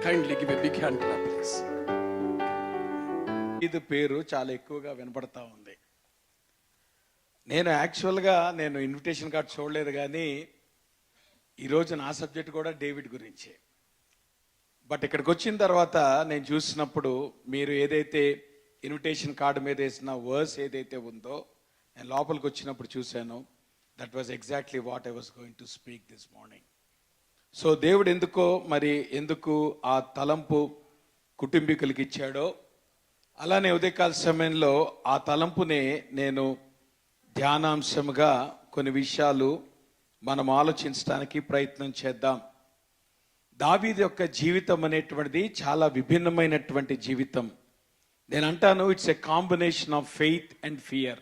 Kindly give a big hand clap, please. ఇది పేరు చాలా ఎక్కువగా వినపడతా ఉంది. నేను ఇన్విటేషన్ కార్డ్ చూడలేదు, కానీ ఈరోజు నా సబ్జెక్ట్ కూడా డేవిడ్ గురించే. బట్ ఇక్కడికి వచ్చిన తర్వాత నేను చూసినప్పుడు మీరు ఏదైతే ఇన్విటేషన్ కార్డు మీద వేసిన వర్స్ ఏదైతే ఉందో, నేను లోపలికి వచ్చినప్పుడు చూశాను. That was exactly what I was going to speak this morning. So దేవుడు ఎందుకు ఆ తలంపు కుటుంబీకులకి ఇచ్చాడో, అలానే ఉదయకాల సమయంలో ఆ తలంపునే నేను ధ్యానాంశముగా కొన్ని విషయాలు మనం ఆలోచించడానికి ప్రయత్నం చేద్దాం. దావీదు యొక్క జీవితం అనేటువంటిది చాలా విభిన్నమైనటువంటి జీవితం. నేను అంటాను, it's a combination of faith and fear.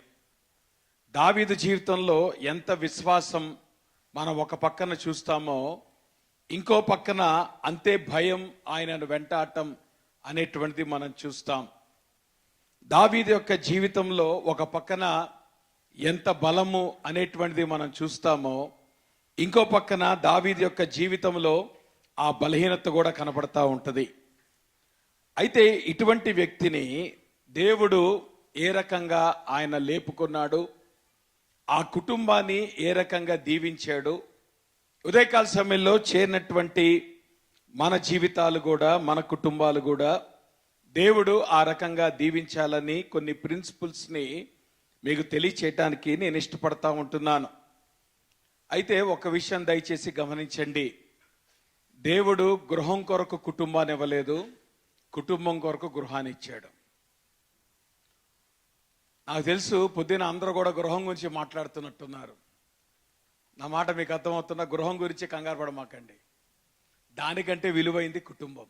దావీదు జీవితంలో ఎంత విశ్వాసం మనం ఒక పక్కన చూస్తామో, ఇంకో పక్కన అంతే భయం ఆయనను వెంటాడటం అనేటువంటిది మనం చూస్తాం. దావీదు యొక్క జీవితంలో ఒక పక్కన ఎంత బలము అనేటువంటిది మనం చూస్తామో, ఇంకో పక్కన దావీదు యొక్క జీవితంలో ఆ బలహీనత కూడా కనపడతా ఉంటుంది. అయితే ఇటువంటి వ్యక్తిని దేవుడు ఏ రకంగా ఆయన లేపుకున్నాడు, ఆ కుటుంబాన్ని ఏ రకంగా దీవించాడు, ఉదయకాల సమయంలో చేరినటువంటి మన జీవితాలు కూడా, మన కుటుంబాలు కూడా దేవుడు ఆ రకంగా దీవించాలని కొన్ని ప్రిన్సిపల్స్ని మీకు తెలియచేయటానికి నేను ఇష్టపడతా ఉంటున్నాను. అయితే ఒక విషయం దయచేసి గమనించండి. దేవుడు గృహం కొరకు కుటుంబాన్ని ఇవ్వలేదు, కుటుంబం కొరకు గృహాన్ని ఇచ్చాడు. నాకు తెలుసు పొద్దున అందరూ కూడా గృహం గురించి మాట్లాడుతున్నట్టున్నారు. నా మాట మీకు అర్థమవుతున్న, గృహం గురించి కంగారు పడమాకండి. దానికంటే విలువైంది కుటుంబం.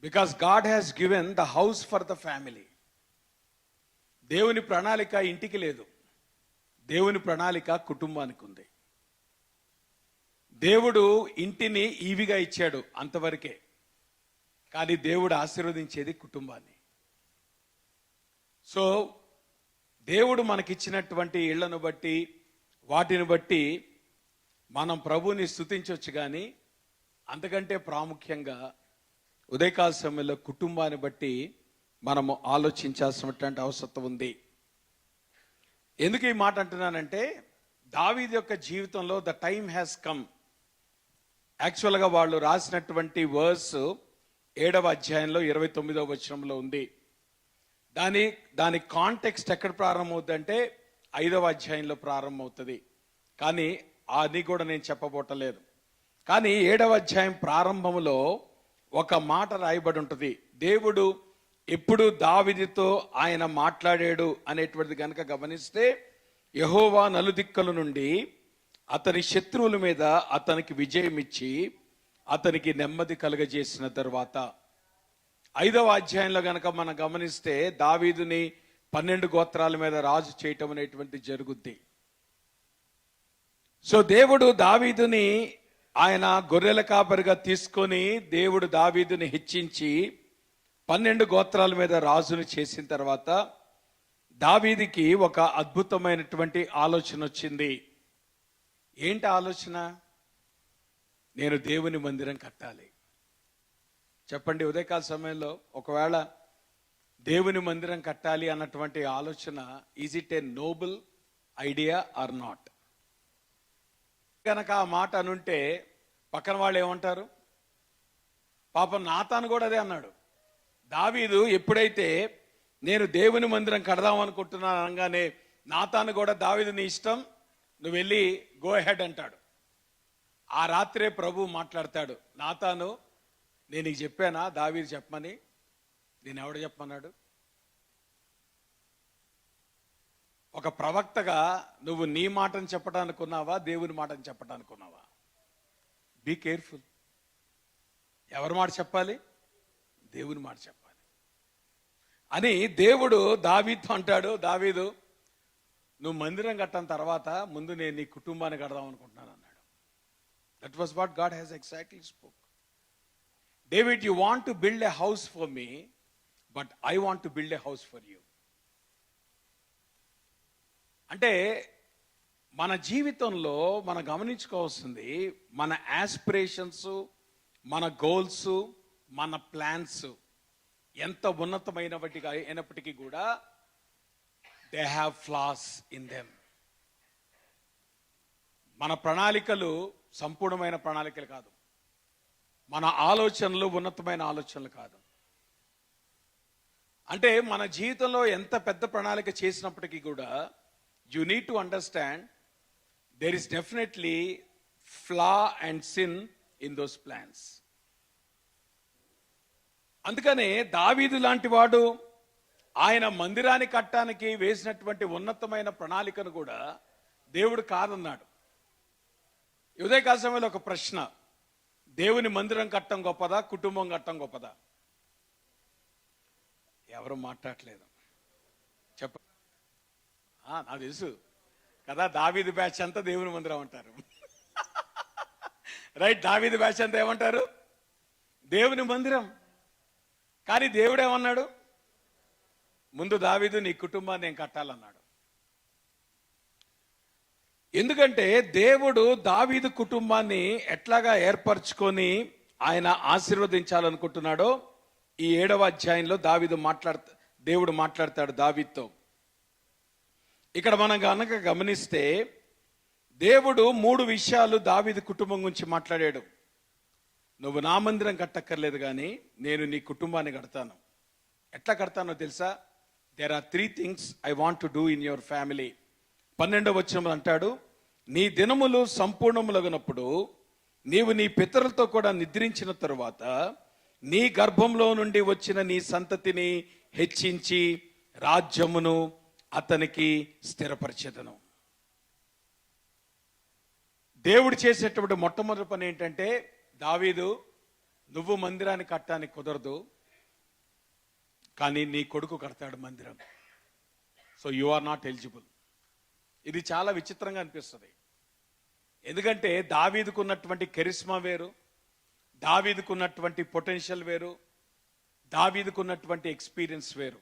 Because God has given the house for the family. దేవుని ప్రణాళిక ఇంటికి లేదు, దేవుని ప్రణాళిక కుటుంబానికి ఉంది. దేవుడు ఇంటిని ఈవిగా ఇచ్చాడు, అంతవరకే. కానీ దేవుడు ఆశీర్వదించేది కుటుంబాన్ని. సో దేవుడు మనకిచ్చినటువంటి ఇళ్లను బట్టి, వాటిని బట్టి మనం ప్రభువుని స్తుతించవచ్చు, కానీ అంతకంటే ప్రాముఖ్యంగా ఉదయకాల సమయంలో కుటుంబాన్ని బట్టి మనము ఆలోచించాల్సినటువంటి అవసరం ఉంది. ఎందుకు ఈ మాట అంటున్నానంటే, దావీదు యొక్క జీవితంలో ద టైమ్ హ్యాస్ కమ్. యాక్చువల్గా వాళ్ళు రాసినటువంటి వర్స్ 7వ అధ్యాయంలో 29వ వచనంలో ఉంది. దాని కాంటెక్స్ట్ ఎక్కడ ప్రారంభమవుతుందంటే 5వ అధ్యాయంలో ప్రారంభమవుతుంది. కానీ అది కూడా నేను చెప్పబోటలేదు. కానీ 7వ అధ్యాయం ప్రారంభంలో ఒక మాట రాయబడి ఉంటుంది. దేవుడు ఎప్పుడు దావీదుతో ఆయన మాట్లాడాడు అనేటువంటిది కనుక గమనిస్తే, యెహోవా నలుదిక్కల నుండి అతని శత్రువుల మీద అతనికి విజయం ఇచ్చి అతనికి నెమ్మది కలుగజేసిన తర్వాత, 5వ అధ్యాయంలో కనుక మనం గమనిస్తే దావీదుని 12 గోత్రాల మీద రాజు చేయటం అనేటువంటి జరుగుద్ది. సో దేవుడు దావీదుని ఆయన గొర్రెల కాపరిగా తీసుకొని, దేవుడు దావీదుని హెచ్చించి 12 గోత్రాల మీద రాజుని చేసిన తర్వాత, దావీదుకి ఒక అద్భుతమైనటువంటి ఆలోచన వచ్చింది. ఏంటి ఆలోచన? నేను దేవుని మందిరం కట్టాలి. చెప్పండి, ఉదయకాల సమయంలో ఒకవేళ దేవుని మందిరం కట్టాలి అన్నటువంటి ఆలోచన, is it a noble idea or not? కనుక ఆ మాట అనుంటే పక్కన వాళ్ళు ఏమంటారు? పాపం నాతాను కూడా అదే అన్నాడు. దావీదు ఎప్పుడైతే నేను దేవుని మందిరం కడదాం అనుకుంటున్నాను అనగానే, నాతాను కూడా దావీదు నీ ఇష్టం, నువ్వు వెళ్ళి గో హెడ్ అంటాడు. ఆ రాత్రే ప్రభు మాట్లాడతాడు, నాతాను నేను నీకు చెప్పానా దావీదు చెప్పమని? నేను ఎవడు చెప్పమన్నాడు? ఒక ప్రవక్తగా నువ్వు నీ మాటను చెప్పడానుకున్నావా, దేవుని మాటను చెప్పడానుకున్నావా? Be careful. ఎవరి మాట చెప్పాలి? దేవుని మాట చెప్పాలి అని దేవుడు దావీదుతో అంటాడు. దావీదు, నువ్వు మందిరం కట్టిన తర్వాత ముందు నేను నీ కుటుంబాన్ని కడదాం అనుకుంటున్నాను అన్నాడు. That was what God has exactly spoke. David, you want to build a house for me, but I want to build a house for you. అంటే మన జీవితంలో మనం గమనించుకోవాల్సింది, మన యాస్పిరేషన్స్, మన గోల్స్, మన ప్లాన్స్ ఎంత ఉన్నతమైనవిగా అయినప్పటికీ కూడా they have floss in them. మన ప్రణాళికలు సంపూర్ణమైన ప్రణాళికలు కాదు, మన ఆలోచనలు ఉన్నతమైన ఆలోచనలు కాదు. అంటే మన జీవితంలో ఎంత పెద్ద ప్రణాళిక చేసినప్పటికీ కూడా you need to understand there is definitely flaw and sin in those plans. అందుకనే దావీదు లాంటి వాడు ఆయన మందిరాన్ని కట్టడానికి వేసినటువంటి ఉన్నతమైన ప్రణాళికను కూడా దేవుడు కాదన్నాడు. ఉదయకాల సమయంలో ఒక ప్రశ్న, దేవుని మందిరం కట్టడం గొప్పదా, కుటుంబం కట్టడం గొప్పదా? ఎవరు మాట్లాడలేదు. చెప్ప నాకు తెలుసు కదా, దావీదు బ్యాచ్ అంతా దేవుని మందిరం అంటారు. రైట్, దావీదు బ్యాచ్ అంతా ఏమంటారు? దేవుని మందిరం. కానీ దేవుడు ఏమన్నాడు? ముందు దావీదు నీ కుటుంబాన్ని నేను కట్టాలన్నాడు. ఎందుకంటే దేవుడు దావీదు కుటుంబాన్ని ఎట్లాగా ఏర్పరచుకొని ఆయన ఆశీర్వదించాలనుకుంటున్నాడో ఈ 7వ అధ్యాయంలో దేవుడు మాట్లాడతాడు దావీదుతో. ఇక్కడ మనం కనుక గమనిస్తే దేవుడు 3 విషయాలు దావీదు కుటుంబం గురించి మాట్లాడాడు. నువ్వు నా మందిరం కట్టక్కర్లేదు, కానీ నేను నీ కుటుంబాన్ని కడతాను. ఎట్లా కడతానో తెలుసా? There are 3 things I want to do in your family. 12వ వచనం అంటాడు, నీ దినములు సంపూర్ణములగునప్పుడు నీవు నీ పితరులతో కూడా నిద్రించిన తరువాత నీ గర్భంలో నుండి వచ్చిన నీ సంతతిని హెచ్చించి రాజ్యమును అతనికి స్థిరపరిచెదను. దేవుడు చేసేటువంటి మొట్టమొదటి పని ఏంటంటే, దావీదు నువ్వు మందిరాన్ని కట్టడానికి కుదరదు, కానీ నీ కొడుకు కడతాడు మందిరం. So you are not eligible. ఇది చాలా విచిత్రంగా అనిపిస్తుంది. ఎందుకంటే దావీదుకున్నటువంటి కెరిస్మా వేరు, దావీదుకున్నటువంటి పొటెన్షియల్ వేరు, దావీదుకున్నటువంటి ఎక్స్పీరియన్స్ వేరు.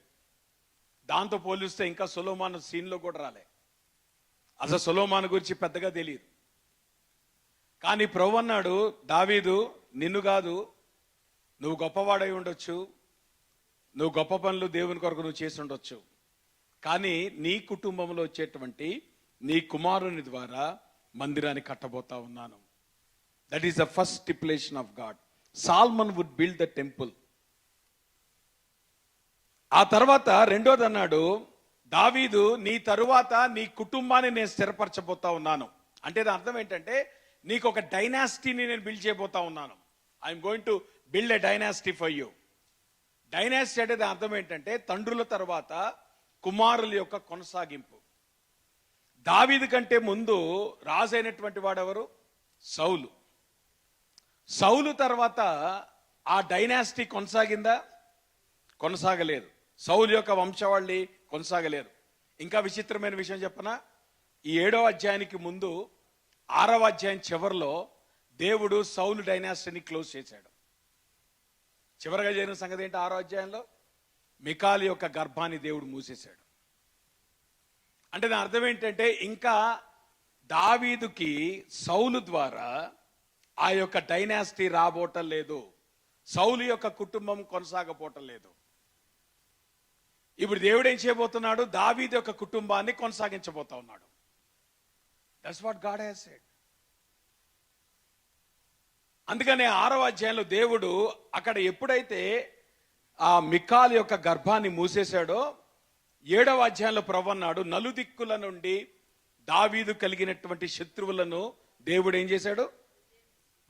దాంతో పోలిస్తే ఇంకా సొలొమోను సీన్లో కూడా రాలే. అసలు సొలొమోను గురించి పెద్దగా తెలియదు. కానీ ప్రభువు అన్నాడు, దావీదు నిన్ను కాదు, నువ్వు గొప్పవాడై ఉండొచ్చు, నువ్వు గొప్ప పనులు దేవుని కొరకు నువ్వు చేసి ఉండొచ్చు, కానీ నీ కుటుంబంలో వచ్చేటువంటి నీ కుమారుని ద్వారా మందిరాన్ని కట్టబోతా ఉన్నాను. That is the first stipulation of God. Solomon would build the temple. ఆ తర్వాత రెండోది అన్నాడు, దావీదు నీ తరువాత నీ కుటుంబాన్ని నేను స్థిరపరచబోతా ఉన్నాను. అంటే దాని అర్థం ఏంటంటే, నీకు ఒక డైనాసిటీని నేను బిల్డ్ చేయబోతా ఉన్నాను. I'm going to build a dynasty for you. Dynasty అంటే దాని అర్థం ఏంటంటే, తండ్రుల తర్వాత కుమారుల యొక్క కొనసాగింపు. దావీదు కంటే ముందు రాజు అయినటువంటి వాడెవరు? సౌలు. సౌలు తర్వాత ఆ డైనాసిటీ కొనసాగిందా? కొనసాగలేదు. సౌలు యొక్క వంశవాళ్ళి కొనసాగలేరు. ఇంకా విచిత్రమైన విషయం చెప్పనా? ఈ 7వ అధ్యాయానికి ముందు 6వ అధ్యాయం చివరిలో దేవుడు సౌలు డైనాసిటీని క్లోజ్ చేశాడు. చివరిగా జరిగిన సంగతి ఏంటి? 6వ అధ్యాయంలో మికాలు యొక్క గర్భాన్ని దేవుడు మూసేశాడు. అంటే దాని అర్థం ఏంటంటే, ఇంకా దావీదుకి సౌలు ద్వారా ఆ యొక్క డైనాసిటీ రాబోటం లేదు, సౌలు యొక్క కుటుంబం కొనసాగపోవటం లేదు. ఇప్పుడు దేవుడు ఏం చేయబోతున్నాడు? దావీదు యొక్క కుటుంబాన్ని కొనసాగించబోతా ఉన్నాడు. That's what God has said. అందుకనే 6వ అధ్యాయంలో దేవుడు అక్కడ ఎప్పుడైతే ఆ మికాల్ యొక్క గర్భాన్ని మూసేశాడో, 7వ అధ్యాయంలో ప్రభువు అన్నాడు, నలుదిక్కుల నుండి దావీదు కలిగినటువంటి శత్రువులను దేవుడు ఏం చేశాడు?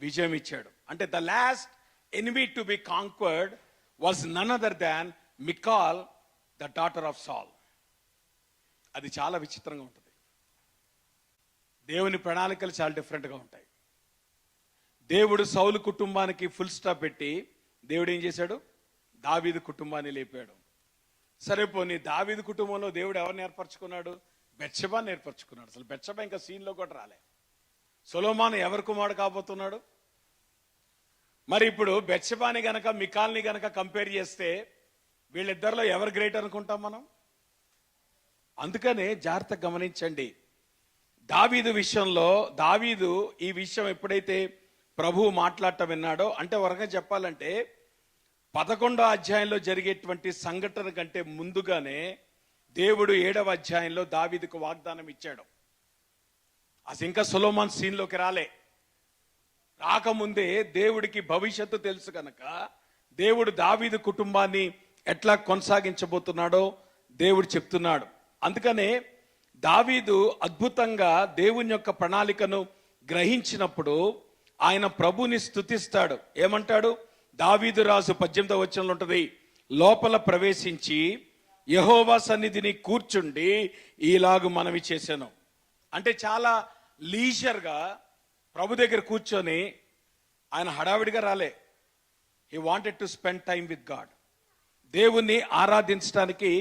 విజయం ఇచ్చాడు. అంటే the last enemy to be conquered was none other than Michal, the daughter of Saul. అది చాలా విచిత్రంగా ఉంటుంది. దేవుని ప్రణాళికలు చాలా డిఫరెంట్గా ఉంటాయి. దేవుడు సౌలు కుటుంబానికి ఫుల్ స్టాప్ పెట్టి దేవుడు ఏం చేశాడు? దావీదు కుటుంబాన్ని లేపాడు. సరే పోనీ దావీదు కుటుంబంలో దేవుడు ఎవరిని ఏర్పరచుకున్నాడు? బెత్షెబాని ఏర్పరచుకున్నాడు. అసలు బెత్షెబా ఇంకా సీన్లో కూడా రాలే. సొలొమోను ఎవరి కుమారుడు కాబోతున్నాడు? మరి ఇప్పుడు బెత్షెబాని గనక మికాల్ని గనక కంపేర్ చేస్తే వీళ్ళిద్దరిలో ఎవరు గ్రేట్ అనుకుంటాం మనం? అందుకనే జాగ్రత్తగా గమనించండి. దావీదు విషయంలో దావీదు ఈ విషయం ఎప్పుడైతే ప్రభువు మాట్లాడటం విన్నాడో, అంటే ఒక రకంగా చెప్పాలంటే 11వ అధ్యాయంలో జరిగేటువంటి సంఘటన కంటే ముందుగానే దేవుడు 7వ అధ్యాయంలో దావీదుకు వాగ్దానం ఇచ్చాడు. అసలు ఇంకా సొలొమోన్ సీన్లోకి రాకముందే దేవుడికి భవిష్యత్తు తెలుసు కనుక దేవుడు దావీదు కుటుంబాన్ని ఎట్లా కొనసాగించబోతున్నాడో దేవుడు చెప్తున్నాడు. అందుకనే దావీదు అద్భుతంగా దేవుని యొక్క ప్రణాళికను గ్రహించినప్పుడు ఆయన ప్రభుని స్తుతిస్తాడు. ఏమంటాడు? దావీదు రాజు 18వ వచనంలో ఉంటది, లోపల ప్రవేశించి యెహోవా సన్నిధిని కూర్చుండి ఈలాగు మనవి చేశాను. అంటే చాలా లీజర్గా ప్రభు దగ్గర కూర్చొని, ఆయన హడావిడిగా రాలే. He wanted to spend time with God. దేవుణ్ణి ఆరాధించడానికి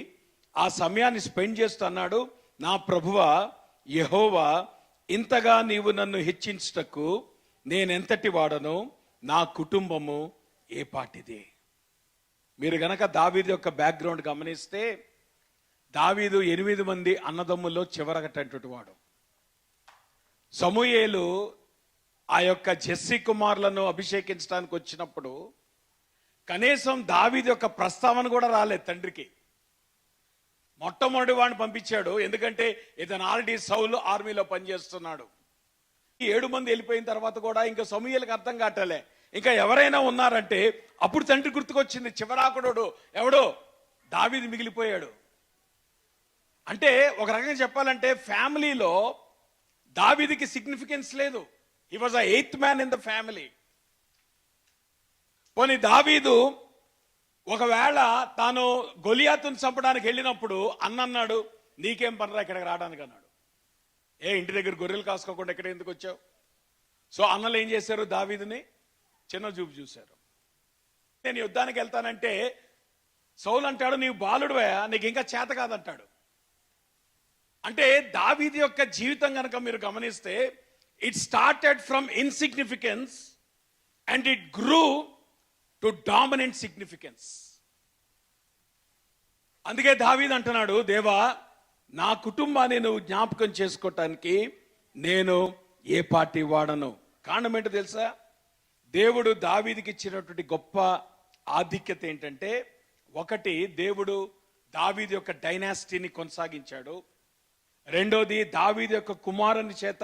ఆ సమయాన్ని స్పెండ్ చేస్తున్నాడు. నా ప్రభువా యెహోవా, ఇంతగా నీవు నన్ను హెచ్చించుటకు నేనెంతటి వాడను, నా కుటుంబము ఏ పాటిది. మీరు గనక దావీదు యొక్క బ్యాక్గ్రౌండ్ గమనిస్తే, దావీదు 8 మంది అన్నదమ్ముల్లో చివరగటటువంటి వాడు. సమూయేలు ఆ యొక్క జెస్సీ కుమారులను అభిషేకించడానికి వచ్చినప్పుడు కనీసం దావీదు యొక్క ప్రస్తావన కూడా రాలేదు తండ్రికి. మొట్టమొదటి వాడిని పంపించాడు, ఎందుకంటే ఇతను ఆల్రెడీ సౌలు ఆర్మీలో పనిచేస్తున్నాడు. 7 మంది వెళ్ళిపోయిన తర్వాత కూడా ఇంకా సమూయేలుకి అర్థం కావట్లే, ఇంకా ఎవరైనా ఉన్నారంటే అప్పుడు తండ్రి గుర్తుకొచ్చింది, చివరాకుడు ఎవడో దావీదు మిగిలిపోయాడు. అంటే ఒక రకంగా చెప్పాలంటే ఫ్యామిలీలో దావీదుకి సిగ్నిఫికెన్స్ లేదు. He was the 8th man in the family. పోనీ దావీదు ఒకవేళ తాను గొలియాతును చంపడానికి వెళ్ళినప్పుడు అన్నాడు, నీకేం పనిరా ఇక్కడికి రావడానికి అన్నాడు. ఇంటి దగ్గర గొర్రెలు కాసుకోకుండా ఎక్కడ ఎందుకు వచ్చావు? సో అన్నలు ఏం చేశారు? దావీదుని చిన్న చూపు చూశారు. నేను యుద్ధానికి వెళ్తానంటే సౌలు అంటాడు, నీవు బాలుడువయ్యా, నీకు ఇంకా చేత కాదంటాడు. అంటే దావీదు యొక్క జీవితం కనుక మీరు గమనిస్తే, it started from insignificance and it grew to dominant significance. అందుకే దావీదు అంటున్నాడు, దేవా నా కుటుంబాన్ని నువ్వు జ్ఞాపకం చేసుకోవటానికి నేను ఏ పార్టీ వాడను. కారణం ఏంటో తెలుసా? దేవుడు దావీదుకి ఇచ్చినటువంటి గొప్ప ఆధిక్యత ఏంటంటే, ఒకటి, దేవుడు దావీదు యొక్క డైనాసిటీని కొనసాగించాడు. రెండోది, దావీదు యొక్క కుమారుని చేత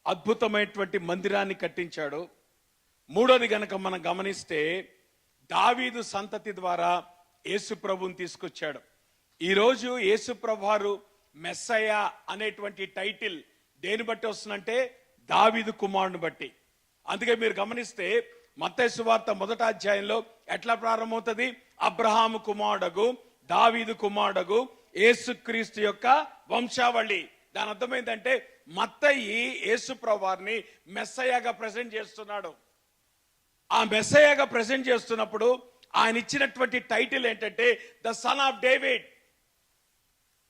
అద్భుతమైనటువంటి మందిరాన్ని కట్టించాడు. మూడోది గనక మనం గమనిస్తే, దావీదు సంతతి ద్వారా యేసు ప్రభువుని తీసుకొచ్చాడు. ఈరోజు యేసు ప్రభువారు మెస్సయ్య అనేటువంటి టైటిల్ దేని బట్టి వస్తుందంటే దావీదు కుమారుని బట్టి. అందుకే మీరు గమనిస్తే మత్తయి సువార్త 1వ అధ్యాయంలో ఎట్లా ప్రారంభమవుతుంది? అబ్రహాము కుమారుడగు దావీదు కుమారుడగు యేసుక్రీస్తు యొక్క వంశావళి. దాని అర్థం ఏంటంటే మత్తయి యేసు ప్రభువారిని మెస్సయ్యగా ప్రెజెంట్ చేస్తున్నాడు. ఆ మెస్సయ్యగా ప్రెజెంట్ చేస్తున్నప్పుడు ఆయన ఇచ్చినటువంటి టైటిల్ ఏంటంటే ద సన్ ఆఫ్ డేవిడ్.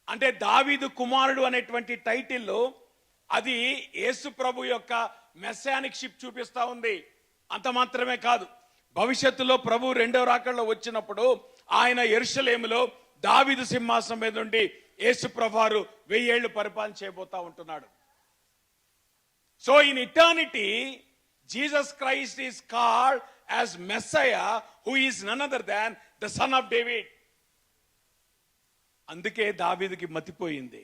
అంటే దావీదు కుమారుడు అనేటువంటి టైటిల్ అది యేసు ప్రభు యొక్క మెస్సానిక్ షిప్ చూపిస్తా ఉంది. అంత మాత్రమే కాదు, భవిష్యత్తులో ప్రభు 2వ రాకడలో వచ్చినప్పుడు ఆయన యెరూషలేములో దావీదు సింహాసనం మీద నుండి యేసు ప్రభువారు 1000 ఏళ్లు పరిపాలన చేయబోతా ఉంటున్నాడు. So in eternity Jesus Christ is called as Messiah, who is none other than the son of David. అందుకే దావీదుకి మతిపోయింది,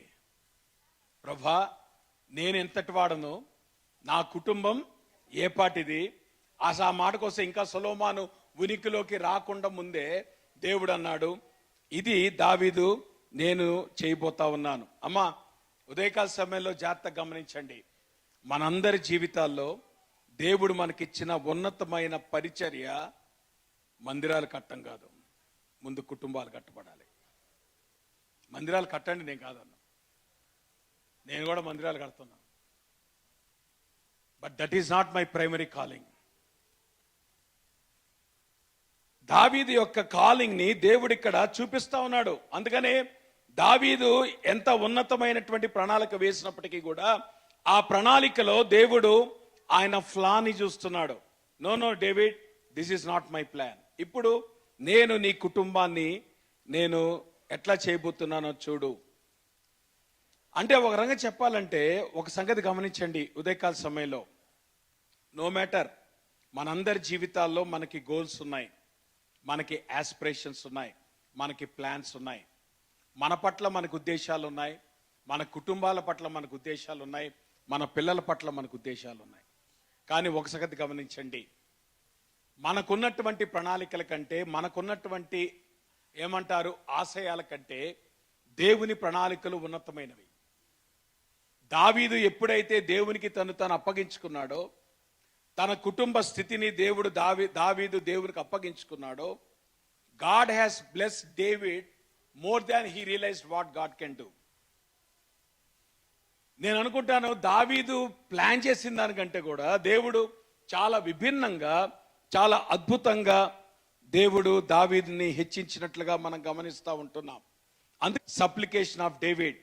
ప్రభా నేను ఎంతటి వాడను, నా కుటుంబం ఏ పాటిది. ఆ మాటకు వస్తే ఇంకా సొలొమోను ఉనికిలోకి రాకుండా ముందే దేవుడు అన్నాడు, ఇది దావీదు నేను చేయబోతా ఉన్నాను. అమ్మా, ఉదయకాల సమయంలో జాగ్రత్తగా గమనించండి. మనందరి జీవితాల్లో దేవుడు మనకిచ్చిన ఉన్నతమైన పరిచర్య మందిరాలు కట్టం కాదు, ముందు కుటుంబాలు కట్టబడాలి. మందిరాలు కట్టండి నేను కాదన్నా, నేను కూడా మందిరాలు కడుతున్నాను. But that is not my primary calling. దావీదు యొక్క కాలింగ్ ని దేవుడు ఇక్కడ చూపిస్తా ఉన్నాడు. అందుకనే దావీదు ఎంత ఉన్నతమైనటువంటి ప్రణాళిక వేసినప్పటికీ కూడా ఆ ప్రణాళికలో దేవుడు ఆయన ఫ్లాని చూస్తున్నాడు. No David, this is not my plan. ఇప్పుడు నేను నీ కుటుంబాన్ని నేను ఎట్లా చేయబోతున్నానో చూడు. అంటే ఒక రంగం చెప్పాలంటే ఒక సంగతి గమనించండి. ఉదయకాల సమయంలో నో మ్యాటర్ మనందరి జీవితాల్లో మనకి గోల్స్ ఉన్నాయి, మనకి యాస్పిరేషన్స్ ఉన్నాయి, మనకి ప్లాన్స్ ఉన్నాయి. మన పట్ల మనకు ఉద్దేశాలు ఉన్నాయి, మన కుటుంబాల పట్ల మనకు ఉద్దేశాలు ఉన్నాయి, మన పిల్లల పట్ల మనకు ఉద్దేశాలు ఉన్నాయి. కానీ ఒక సంగతి గమనించండి, మనకున్నటువంటి ప్రణాళికల కంటే, మనకున్నటువంటి ఏమంటారు ఆశయాల కంటే దేవుని ప్రణాళికలు ఉన్నతమైనవి. దావీదు ఎప్పుడైతే దేవునికి తను అప్పగించుకున్నాడో, తన కుటుంబ స్థితిని దావీదు దేవునికి అప్పగించుకున్నాడో, God has blessed David more than he realized what God can do. నేను అనుకుంటాను దావీదు ప్లాన్ చేసిన దానికంటే కూడా దేవుడు చాలా విభిన్నంగా, చాలా అద్భుతంగా దేవుడు దావీదుని హెచ్చించినట్లుగా మనం గమనిస్తూ ఉంటున్నాం. అందుకే సప్లికేషన్ ఆఫ్ డేవిడ్,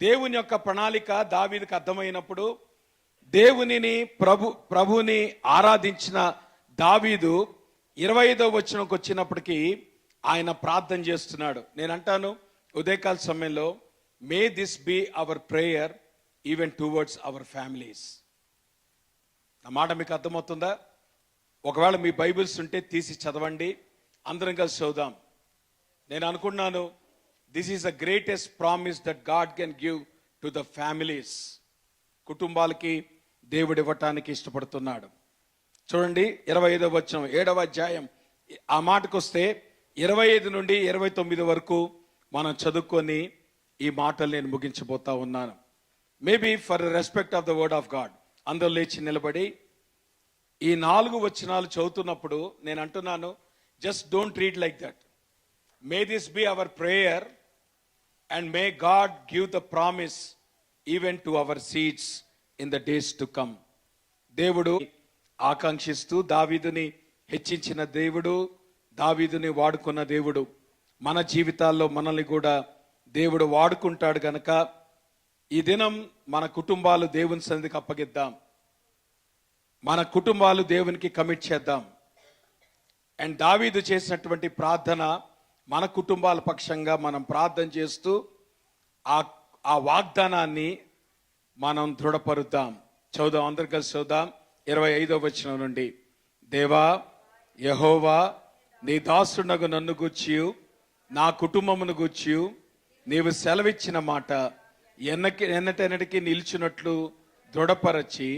దేవుని యొక్క ప్రణాళిక దావీదుకు అర్థమైనప్పుడు దేవునిని ప్రభుని ఆరాధించిన దావీదు 25వ వచనంకి వచ్చినప్పటికీ ఆయన ప్రార్థన చేస్తున్నాడు. నేను అంటాను ఉదయకాల సమయంలో, may this be our prayer even towards our families. నా మాట మీకు అర్థమవుతుందా? ఒకవేళ మీ బైబిల్స్ ఉంటే తీసి చదవండి, అందరం కలిసి చదువుదాం. నేను అనుకున్నాను this is the greatest promise that God can give to the families. కుటుంబాలకి దేవుడు ఇవ్వటానికి ఇష్టపడుతున్నాడు. చూడండి 25వ వచనం 7వ అధ్యాయం, ఆ మాటకు వస్తే 25 నుండి 29 వరకు మనం చదువుకొని ఈ మాటలు నేను ముగించబోతా ఉన్నాను. Maybe for respect of the word of God అందరూ లేచి నిలబడి ఈ 4 వచనాలు చదువుతున్నప్పుడు నేను అంటున్నాను, just don't read like that. May this be our prayer and may God give the promise even to our seeds in the days to come. దేవుడు ఆకాంక్షిస్తూ దావీదుని హెచ్చించిన దేవుడు, దావీదుని వాడుకున్న దేవుడు, మన జీవితాల్లో మనల్ని కూడా దేవుడు వాడుకుంటాడు గనక ఈ దినం మన కుటుంబాలు దేవుని సన్నిధికి అప్పగిద్దాం, మన కుటుంబాలు దేవునికి కమిట్ చేద్దాం. అండ్ దావీదు చేసినటువంటి ప్రార్థన మన కుటుంబాల పక్షంగా మనం ప్రార్థన చేస్తూ ఆ వాగ్దానాన్ని మనం దృఢపరుద్దాం. చదువుదాం, అందరు కలిసి చదువుదాం 25వ వచనం నుండి. దేవా యెహోవా, నీ దాసునగు నన్ను గూర్చియు నా కుటుంబమును గూర్చియు నీవు సెలవిచ్చిన మాట ఎన్నటెన్నటికి నిలిచినట్లు దృఢపరచి,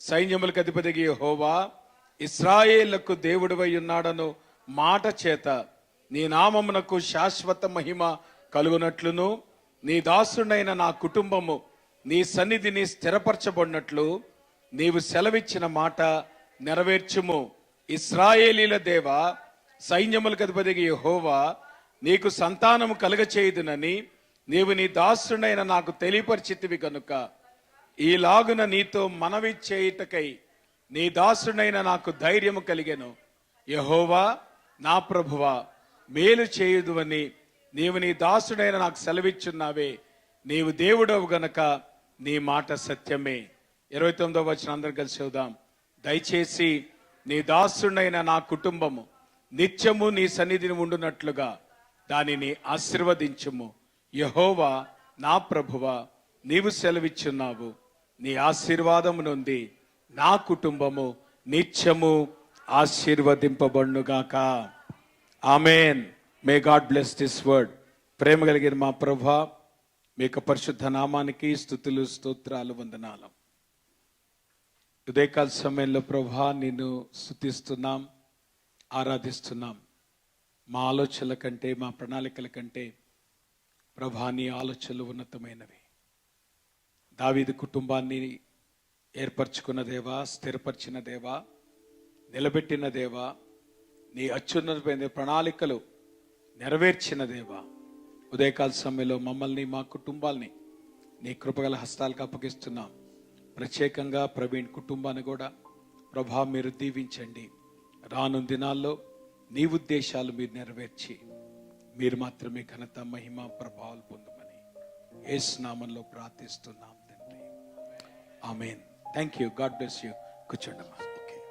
సైన్యములకు అధిపతికి యెహోవా ఇశ్రాయేలుకు దేవుడివై ఉన్నాడను మాట చేత నీ నామమునకు శాశ్వత మహిమ కలుగునట్లును, నీ దాసుడైన నా కుటుంబము నీ సన్నిధిని స్థిరపరచబడినట్లు నీవు సెలవిచ్చిన మాట నెరవేర్చుము. ఇశ్రాయేలీల దేవా, సైన్యములకు అధిపతికి యెహోవా నీకు సంతానము కలుగచేయుదునని నీవు నీ దాసుడైన నాకు తెలియపరిచితివి కనుక ఈలాగున నీతో మనవి చేయుటకై నీ దాసుడైన నాకు ధైర్యము కలిగెను. యెహోవా నా ప్రభువా, మేలు చేయుదువని నీవు నీ దాసుడైన నాకు సెలవిచ్చున్నావే. నీవు దేవుడవు గనక నీ మాట సత్యమే. 29వ వచనం అందరం కలిసి చదువుదాం. దయచేసి నీ దాసుడైన నా కుటుంబము నిత్యము నీ సన్నిధిని ఉండునట్లుగా దానిని ఆశీర్వదించుము. యెహోవా నా ప్రభువా, నీవు సెలవిచ్చున్నావు. నీ ఆశీర్వాదము నుండి నా కుటుంబము నిత్యము ఆశీర్వదింపబడునుగాక. ఆమేన్. May God bless this word. ప్రేమ కలిగిన మా ప్రభువా, మీ యొక్క పరిశుద్ధ నామానికి స్తుతులు, స్తోత్రాలు, వందనాలు. ఉదయకాల సమయంలో ప్రభువా నిన్ను స్తుతిస్తున్నాం, ఆరాధిస్తున్నాం. మా ఆలోచనల కంటే, మా ప్రణాళికల కంటే ప్రభువా నీ ఆలోచనలు ఉన్నతమైనవి. దావీదు కుటుంబాన్ని ఏర్పరచుకున్న దేవా, స్థిరపరిచిన దేవా, నిలబెట్టిన దేవా, నీ అత్యున్నతమైన ప్రణాళికలు నెరవేర్చిన దేవా, ఉదయకాల సమయంలో మమ్మల్ని, మా కుటుంబాల్ని నీ కృపగల హస్తాలకు అప్పగిస్తున్నాం. ప్రత్యేకంగా ప్రవీణ్ కుటుంబాన్ని కూడా ప్రభా మీరు దీవించండి. రానున్న దినాల్లో నీ ఉద్దేశాలు మీరు నెరవేర్చి మీరు మాత్రమే ఘనత, మహిమ, ప్రభావాలు పొందమని యేసు నామములో ప్రార్థిస్తున్నాం తండ్రి. ఆమేన్. Thank you. God bless you. కూర్చోండి.